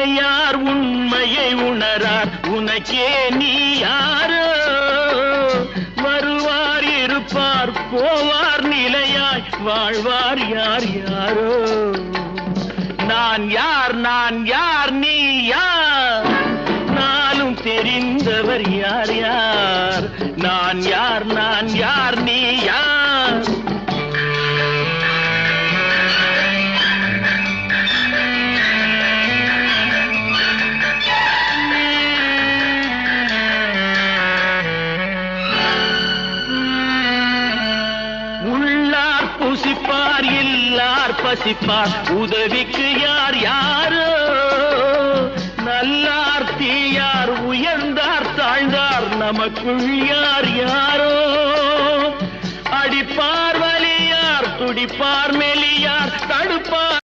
உடையார் உண்மையை உணரார் உனக்கே நீ யாரோ வருவார் இருப்பார் போவார் நிலையாய் வாழ்வார் யார் யாரோ நான் யார் நீ யார் நானும் தெரிந்தவர் யார் யார் நான் யார் நீ யார் புசிப்பார் இல்லார் பசிப்பார் உதவிக்கு யார் யாரோ நல்லார் தீயார் உயர்ந்தார் தாழ்ந்தார் நமக்குள் யார் யாரோ அடிப்பார் வலியார் துடிப்பார் மெலியார் தடுப்பார்